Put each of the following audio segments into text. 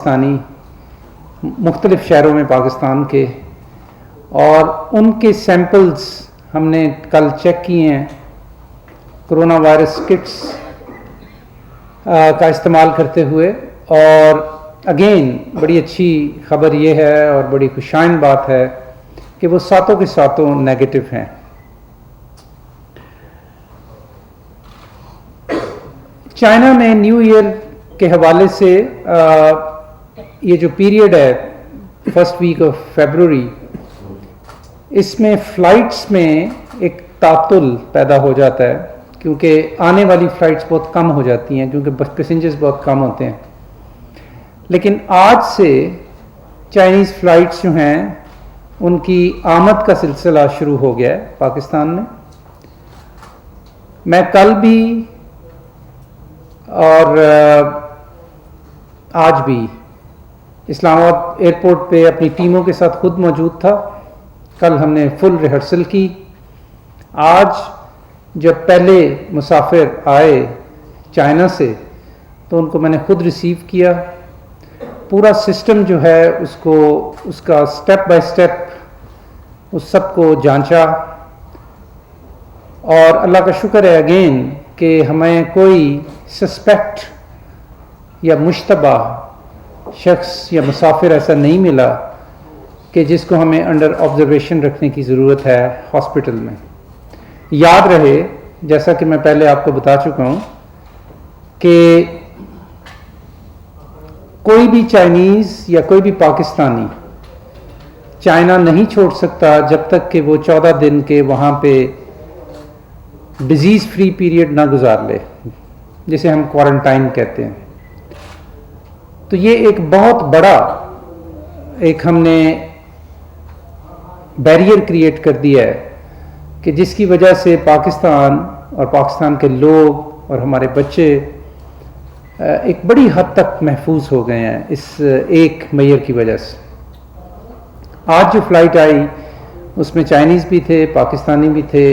पाकिस्तानी मुख्तलिफ़ शहरों में पाकिस्तान के, और उनके सैम्पल्स हमने कल चेक किए हैं कोरोना वायरस किट्स का इस्तेमाल करते हुए। और अगेन बड़ी अच्छी ख़बर ये है और बड़ी खुशाइन बात है कि वो सातों के सातों नेगेटिव हैं। चाइना में न्यू ईयर के हवाले से ये जो पीरियड है फर्स्ट वीक ऑफ फरवरी, इसमें फ़्लाइट्स में एक तातुल पैदा हो जाता है क्योंकि आने वाली फ़्लाइट्स बहुत कम हो जाती हैं क्योंकि पैसेंजर्स बहुत कम होते हैं। लेकिन आज से चाइनीज़ फ़्लाइट्स जो हैं उनकी आमद का सिलसिला शुरू हो गया है पाकिस्तान में। मैं कल भी और आज भी इस्लामाबाद एयरपोर्ट पे अपनी टीमों के साथ खुद मौजूद था। कल हमने फुल रिहर्सल की। आज जब पहले मुसाफिर आए चाइना से तो उनको मैंने खुद रिसीव किया। पूरा सिस्टम जो है उसका स्टेप बाय स्टेप उस सब को जांचा, और अल्लाह का शुक्र है अगेन कि हमें कोई सस्पेक्ट या मुश्तबा शख्स या मुसाफिर ऐसा नहीं मिला कि जिसको हमें अंडर ऑब्जर्वेशन रखने की ज़रूरत है हॉस्पिटल में। याद रहे, जैसा कि मैं पहले आपको बता चुका हूँ कि कोई भी चाइनीज़ या कोई भी पाकिस्तानी चाइना नहीं छोड़ सकता जब तक कि वो 14 दिन के वहाँ पे डिजीज़ फ्री पीरियड ना गुजार ले, जिसे हम क्वारंटाइन कहते हैं। तो ये एक बहुत बड़ा हमने बैरियर क्रिएट कर दिया है कि जिसकी वजह से पाकिस्तान और पाकिस्तान के लोग और हमारे बच्चे एक बड़ी हद तक महफूज हो गए हैं इस एक मेयर की वजह से। आज जो फ़्लाइट आई उसमें चाइनीज़ भी थे, पाकिस्तानी भी थे,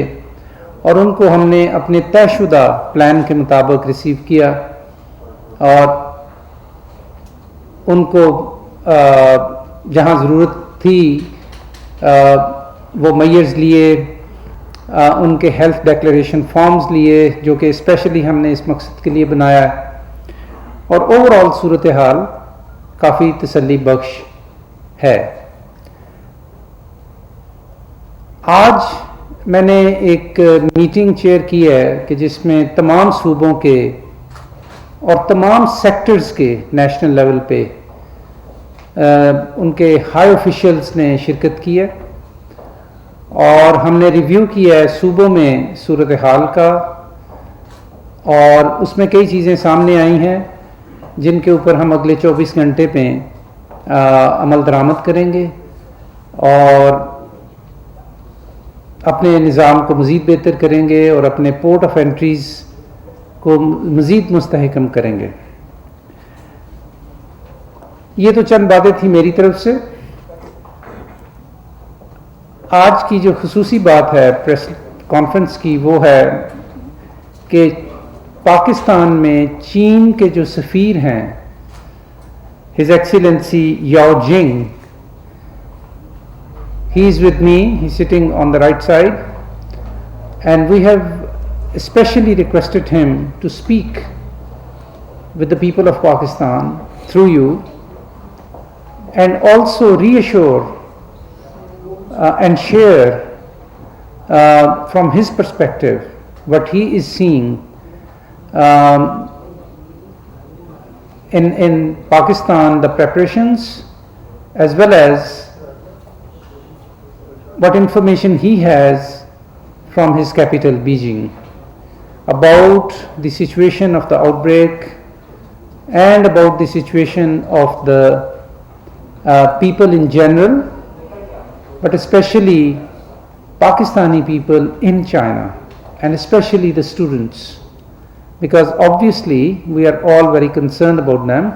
और उनको हमने अपने तयशुदा प्लान के मुताबिक रिसीव किया और उनको जहाँ ज़रूरत थी वो मेयर्स लिए, उनके हेल्थ डिक्लेरेशन फॉर्म्स लिए जो कि स्पेशली हमने इस मकसद के लिए बनाया है, और ओवरऑल सूरत हाल काफ़ी तसल्ली बख्श है। आज मैंने एक मीटिंग चेयर की है कि जिसमें तमाम सूबों के और तमाम सेक्टर्स के नेशनल लेवल पे उनके हाई ऑफिशियल्स ने शिरकत की है, और हमने रिव्यू किया है सूबों में सूरत हाल का, और उसमें कई चीज़ें सामने आई हैं जिनके ऊपर हम अगले 24 घंटे पे अमल दरामद करेंगे और अपने निज़ाम को मज़ीद बेहतर करेंगे और अपने पोर्ट ऑफ एंट्रीज़ को मज़ीद मुस्तहकम करेंगे। ये तो चंद बातें थी मेरी तरफ से। आज की जो खुसूसी बात है प्रेस कॉन्फ्रेंस की वो है कि पाकिस्तान में चीन के जो सफ़ीर हैं हिज एक्सीलेंसी याओ जिंग, he is with me, he's sitting on the right side, and we have especially requested him to speak with the people of Pakistan through you, and also reassure and share from his perspective what he is seeing in Pakistan, the preparations, as well as what information he has from his capital Beijing about the situation of the outbreak and about the situation of the people in general, but especially Pakistani people in China, and especially the students, because obviously we are all very concerned about them.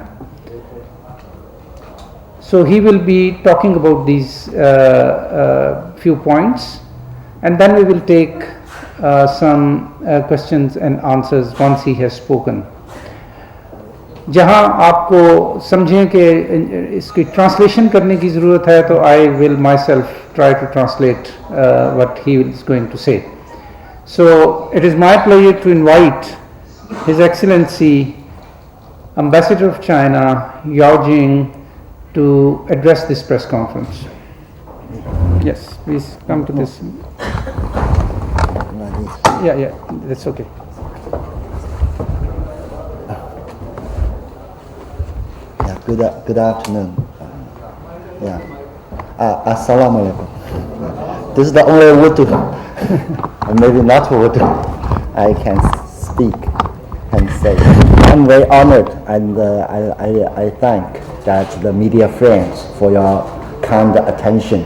So he will be talking about these few points, and then we will take some questions and answers once he has spoken. जहां आपको समझें कि इसकी translation करने की ज़रूरत है तो I will myself try to translate what he is going to say. So it is my pleasure to invite His Excellency Ambassador of China Yao Jing to address this press conference. Yes, please come to this. Yeah, that's okay. Good afternoon. Assalamu alaikum. This is the only Urdu, and maybe not Urdu, I can speak and say. I'm very honored, and I thank that the media friends for your kind attention,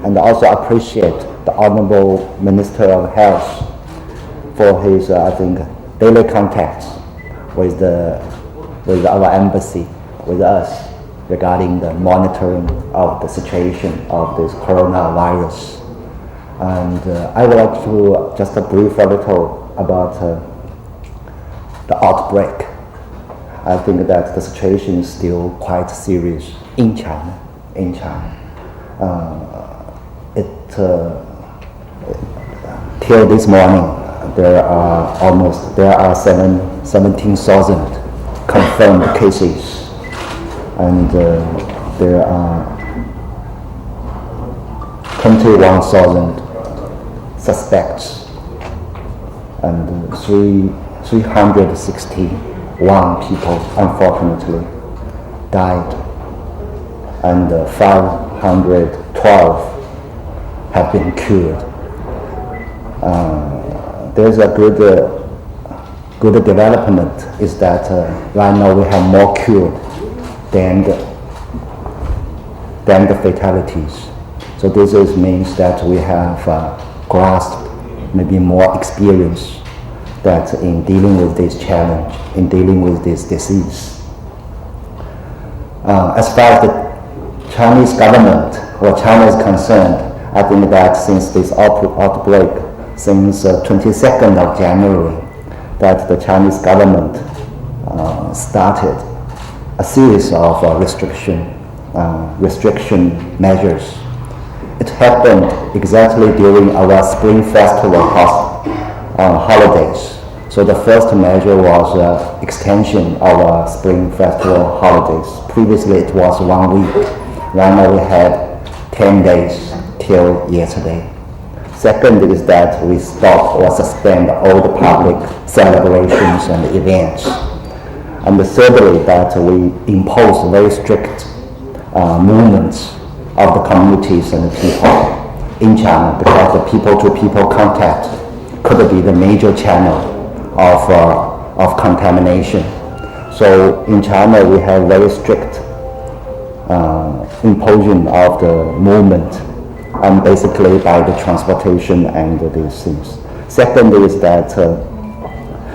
and also appreciate the Honorable Minister of Health for his, daily contacts with our embassy, with us, regarding the monitoring of the situation of this coronavirus. And I would like to just brief a little about the outbreak. I think that the situation is still quite serious in China. Till this morning, there are 17,000 confirmed cases, and there are 21,000 suspects, and 361 people unfortunately died, and 512 have been cured. There's a good development is that right now we have more cured than the fatalities. So this means that we have grasped maybe more experience that in dealing with this challenge, in dealing with this disease. As far as the Chinese government or China is concerned, I think that since this outbreak, since 22nd of January, that the Chinese government started a series of restriction measures. It happened exactly during our Spring Festival holidays. So the first measure was extension of our Spring Festival holidays. Previously it was 1 week. Right now we had 10 days till yesterday. Second is that we stop or suspend all the public celebrations and events. And thirdly, that we impose very strict movements of the communities and the people in China, because the people-to-people contact could be the major channel of contamination. So in China, we have very strict imposition of the movement, and basically by the transportation and these things. Second is that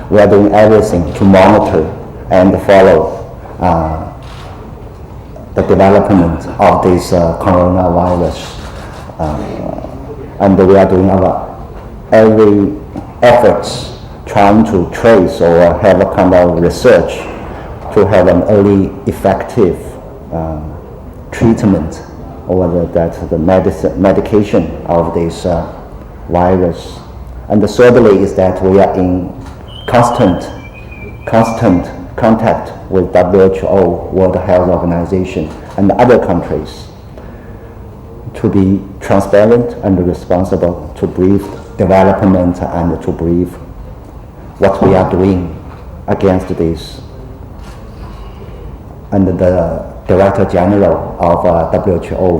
we are doing everything to monitor and follow the development of this coronavirus, and we are doing our every efforts trying to trace or have a kind of research to have an early effective treatment or the medication of this virus. And thirdly is that we are in constant contact with WHO, World Health Organization, and other countries to be transparent and responsible, to brief development and to brief what we are doing against this. And the Director General of WHO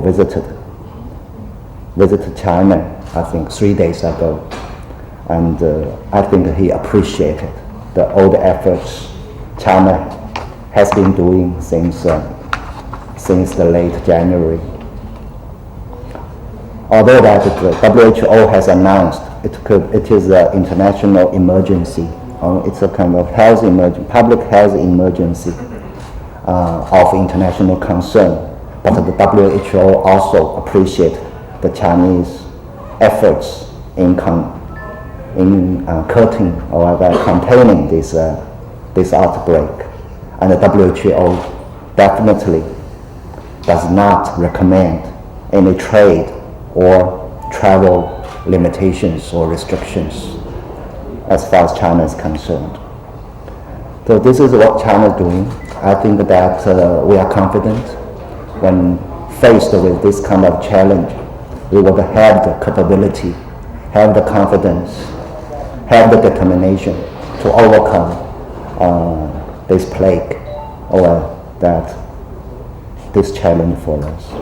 visited China, I think 3 days ago, and I think he appreciated all the efforts China has been doing since the late January. Although that the WHO has announced it is an international emergency, it's a kind of public health emergency of international concern, but the WHO also appreciate the Chinese efforts in curtaining or containing this outbreak. And the WHO definitely does not recommend any trade or travel limitations or restrictions as far as China is concerned. So this is what China is doing. I think that we are confident when faced with this kind of challenge, we would have the capability, have the confidence, have the determination to overcome this plague or this challenge for us.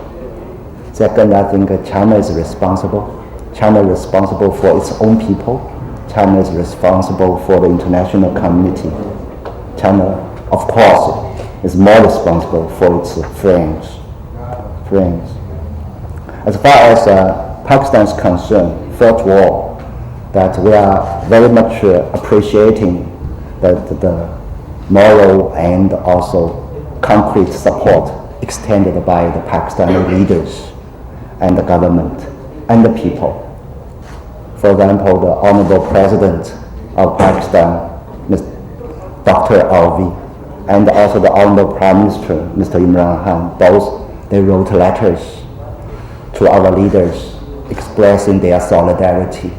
Second, I think China is responsible. China is responsible for its own people. China is responsible for the international community. China, of course, is more responsible for its friends. As far as Pakistan is concerned, first of all, that we are very much appreciating the moral and also concrete support extended by the Pakistani leaders and the government and the people. For example, the Honorable President of Pakistan, Dr. Alvi, and also the Honorable Prime Minister, Mr. Imran Khan, both they wrote letters to our leaders expressing their solidarity.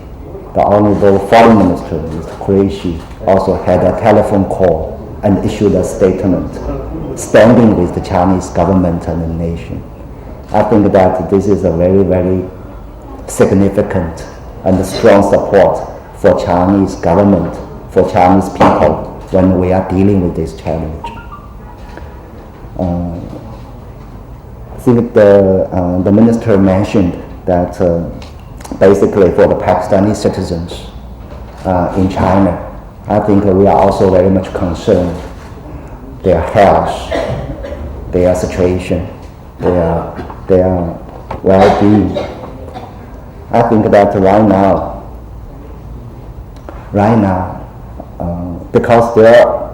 The Honorable Foreign Minister, Mr. Qureshi, also had a telephone call and issued a statement standing with the Chinese government and the nation. I think that this is a very, very significant and strong support for Chinese government, for Chinese people when we are dealing with this challenge. I think the minister mentioned that basically for the Pakistani citizens in China, I think we are also very much concerned their health, their situation, their well-being. I think that right now, because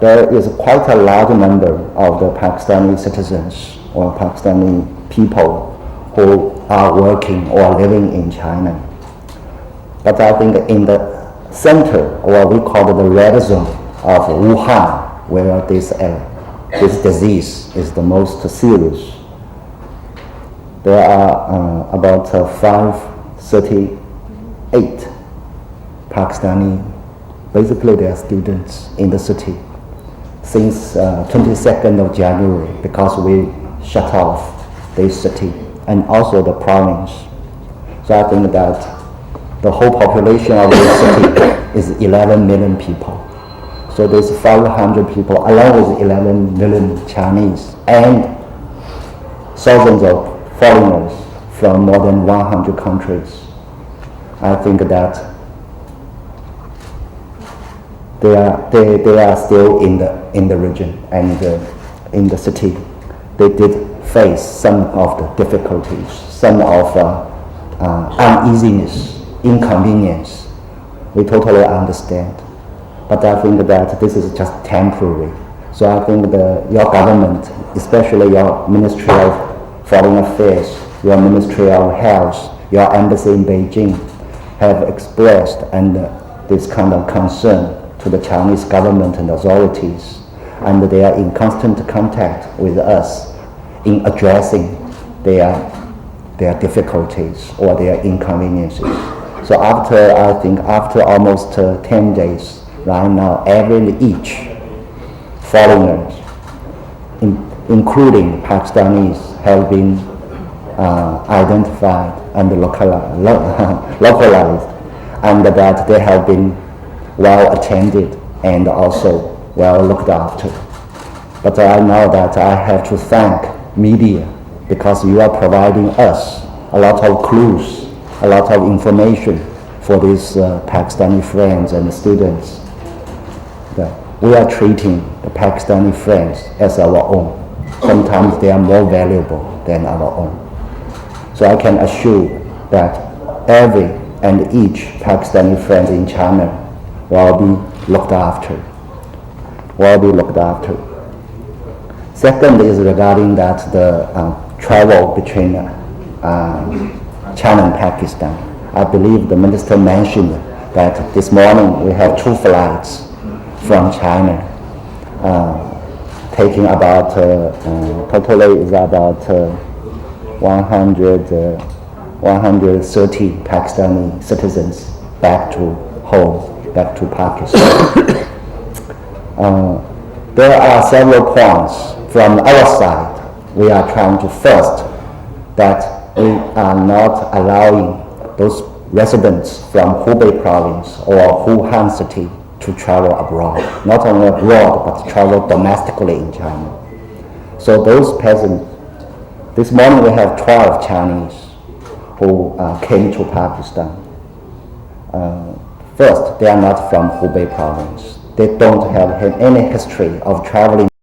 there is quite a large number of the Pakistani citizens or Pakistani people who are working or living in China. But I think in the center, or we call it the red zone of Wuhan, where this disease is the most serious, there are about 538 Pakistani, basically they are students in the city since 22nd of January, because we shut off this city and also the province. So I think that the whole population of this city is 11 million people. So there's 500 people along with 11 million Chinese and thousands of foreigners from more than 100 countries. I think that they are still in the region and in the city. They did face some of the difficulties, some of uneasiness, inconvenience. We totally understand. But I think that this is just temporary. So I think your government, especially your Ministry of Foreign Affairs, your Ministry of Health, your embassy in Beijing, have expressed this kind of concern to the Chinese government and authorities, and they are in constant contact with us in addressing their difficulties or their inconveniences. So after almost 10 days, right now, each foreigners, including Pakistanis, have been identified and localized, and that they have been well attended and also well looked after. But I know that I have to thank media, because you are providing us a lot of clues, a lot of information for these Pakistani friends and students. We are treating the Pakistani friends as our own. Sometimes they are more valuable than our own. So I can assure that every and each Pakistani friend in China will be looked after. Second is regarding that the travel between China and Pakistan. I believe the minister mentioned that this morning we have 2 flights from China taking about totally is about 130 Pakistani citizens back to home, back to Pakistan. There are several points from our side. We are trying to first that we are not allowing those residents from Hubei province or Wuhan city to travel abroad, not only abroad but travel domestically in China. So those peasants, this morning we have 12 Chinese who came to Pakistan. First, they are not from Hubei province. They don't have any history of traveling